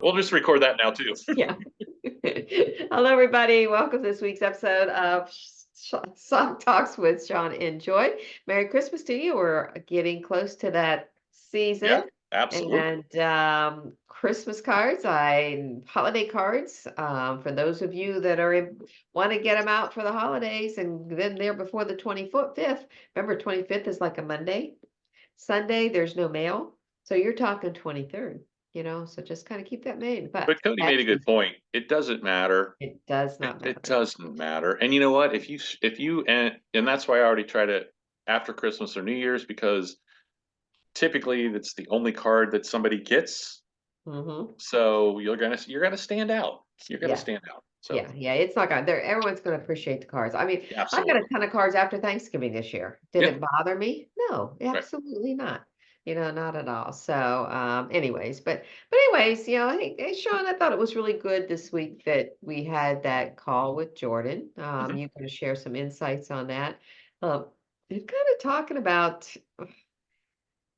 We'll just record that now too. Yeah. Hello, everybody. Welcome to this week's episode of SOC Talks with Shawn and Joy. Merry Christmas to you. We're getting close to that Yeah, season. absolutely. And Christmas cards, holiday cards. For those of you that want to get them out for the holidays and then there before the 25th. Remember, 25th is like a Monday. Sunday, there's no mail. So you're talking 23rd, so just kind of keep that in mind. But But Cody made a actually, good point. It doesn't matter. it does It, not it matter. doesn't matter. And you know what? If you and that's why I already try to after Christmas or New Year's because typically it's the only card that somebody gets. Hmm. So you're gonna stand out. You're gonna Yeah. stand out. So Yeah. It's not gonna, everyone's gonna appreciate the cards. I mean, I got a absolutely. ton of cards after Thanksgiving this year. Did Yeah. it bother me? No, Right. absolutely not. Not at all. So, anyways, I think, hey, Sean, I thought it was really good this week that we had that call with Jordan. Hmm. You're going to share some insights on that. Um, you're kind of talking about,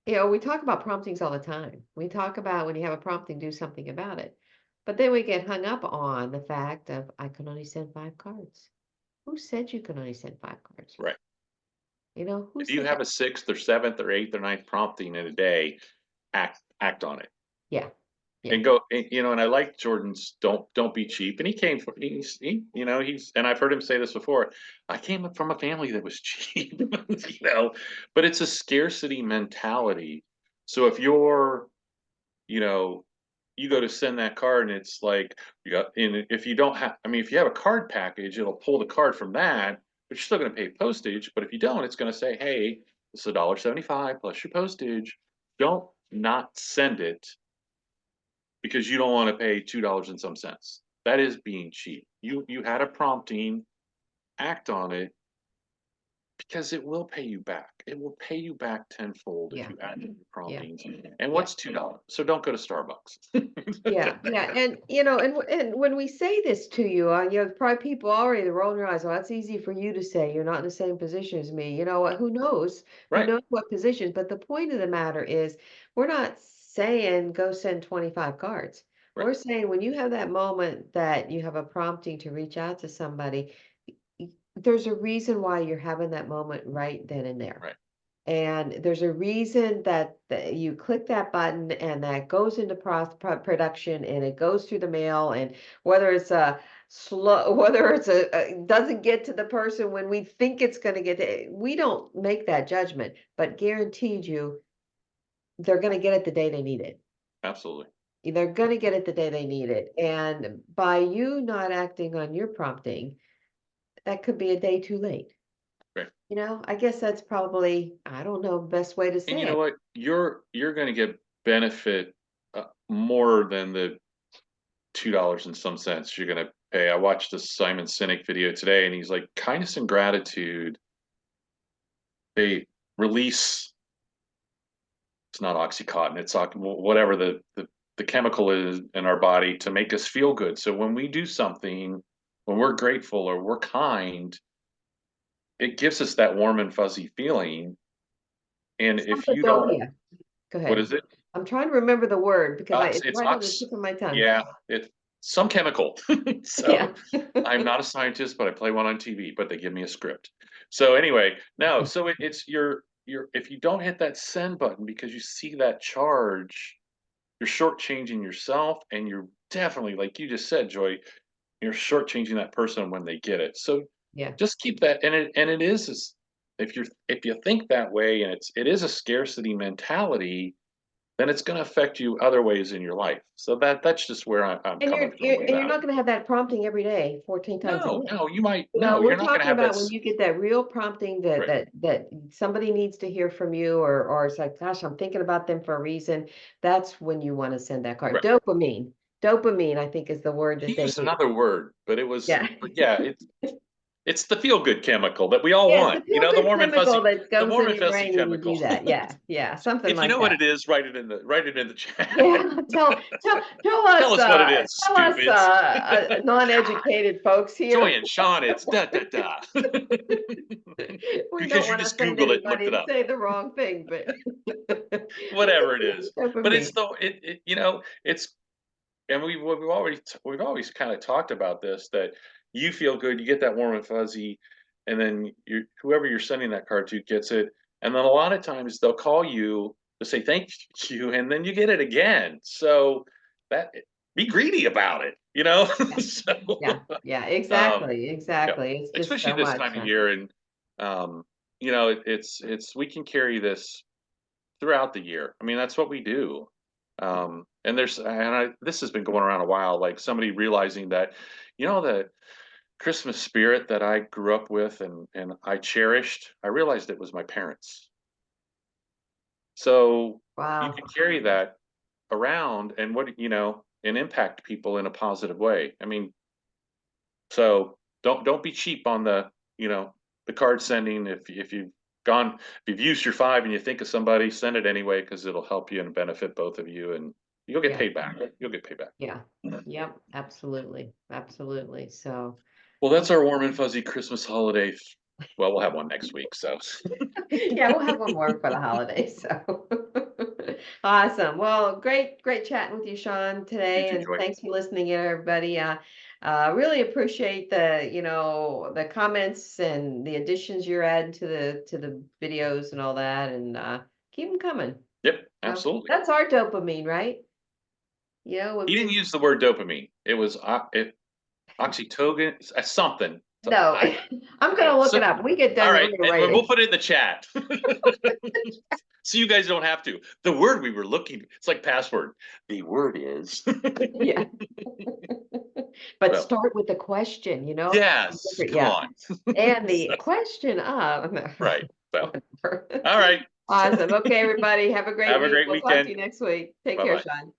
we talk about promptings all the time. We talk about when you have a prompting, do something about it. But then we get hung up on the fact of, I can only send 5 cards. Who said you can only send 5 cards? Right. Who If you said have that? a sixth or seventh or eighth or ninth prompting in a day, act on it. Yeah, yeah, And go and I like Jordan's don't be cheap, and he came from he's and I've heard him say this before. I came up from a family that was cheap, but it's a scarcity mentality. So if you're you know you go to send that card and it's like you got and if you don't have I mean if you have a card package it'll pull the card from that, but you're still going to pay postage. But if you don't, it's going to say, hey, this is $1.75 plus your postage. Don't not send it because you don't want to pay $2 and some cents. That is being cheap. You had a prompting, act on it because it will pay you back. It will pay you back tenfold if yeah, you act on your yeah, promptings. And yeah. what's $2? So don't go to Starbucks. Yeah, and and when we say this to you, probably people already they're rolling their eyes. Well, that's easy for you to say. You're not in the same position as me. You know what? Who knows? Who Right. knows what positions? But the point of the matter is, we're not saying go send 25 cards. Right. We're saying when you have that moment that you have a prompting to reach out to somebody, there's a reason why you're having that moment right then and there. Right. And there's a reason that you click that button and that goes into production and it goes through the mail. And whether it's a slow, whether doesn't get to the person when we think it's going to get to, we don't make that judgment, but guaranteed you, they're going to get it the day they need it. Absolutely. They're going to get it the day they need it. And by you not acting on your prompting, that could be a day too late. Right. I guess that's probably, I don't know, best way to And you say know it. what? You're going to get benefit more than the $2 and some cents you're going to pay. I watched this Simon Sinek video today, and he's like, kindness and gratitude. They release it's not oxycontin, it's whatever the chemical is in our body to make us feel good. So when we do something, when we're grateful or we're kind, it gives us that warm and fuzzy feeling. And if Something you don't, don't, yeah, go what ahead. is it? I'm trying to remember the word because it's It's right on the ox. tip of my tongue. Yeah, it's some chemical. Yeah. So I'm not a scientist, but I play one on TV. But they give me a script. So anyway, no. So it's your if you don't hit that send button because you see that charge, you're shortchanging yourself, and you're definitely, like you just said, Joy, you're shortchanging that person when they get it. So Yeah. just keep that, and it is if you think that way, and it is a scarcity mentality, then it's going to affect you other ways in your life. So that's just where I'm And coming from with you're that. not going to have that prompting every day, 14 times a No, day. no, no, We're you're not going to talking have about that. when you get that real prompting that Right, somebody needs to hear from you, or it's like, gosh, I'm thinking about them for a reason. That's when you want to send that card. right. Dopamine. Dopamine, I think, is the word He that they used use. another word, but Yeah. yeah, it's the feel good chemical that we all Yeah, it's want. a feel The good warm and chemical fuzzy, that the goes warm in and your fuzzy brain when you chemical. do that. Yeah, yeah, something If you like know what that. it is, write it in the chat. Yeah, tell Tell us, us what it is, stupids. God, non-educated folks Joy here. and Sean, it's da da da. We don't Because you want to just offend Googled it and looked anybody it and up. say the wrong thing, but Whatever it is. But it's dopamine. the it's and we've always kind of talked about this, that you feel good, you get that warm and fuzzy, and then whoever you're sending that card to gets it, and then a lot of times they'll call you to say thank you, and then you get it again. So that be greedy about it, you know. Yeah, So yeah, yeah, um, exactly, yeah, exactly. It's just especially so this much. time of year, and it's we can carry this throughout the year. I mean, that's what we do. This has been going around a while, like somebody realizing that, the Christmas spirit that I grew up with and I cherished, I realized it was my parents. So you Wow. can carry that around and and impact people in a positive way. I mean, so don't be cheap on the card sending. If you've used your 5 and you think of somebody, send it anyway because it'll help you and benefit both of you, and you'll get Yeah, paid back. You'll get paid back. yeah. Yep, absolutely, absolutely. So, Well, that's our warm and fuzzy Christmas holiday. Well, we'll have one next week. So yeah, we'll have one more for the holidays. So, awesome. Well, great chatting with you, Sean, you today, too, and Joy. thanks for listening, everybody. Really appreciate the comments and the additions you're adding to the videos and all that, and keep them coming. Yep, So absolutely. that's our dopamine, right? He When didn't people use the word dopamine. It was oxytocin, something. So no, I'm gonna look so it up. When we get all done, right, I'm gonna and write we'll it. put it in the chat. So you guys don't have to. The word we were looking, it's like password. The word is. Yeah. But So, start with the question, yes, come yeah. on. And So, the question of right. So, whatever. all right. Awesome. Okay, everybody, have a great Have a week. great We'll talk to weekend. you next week. Take Bye care, bye. Sean.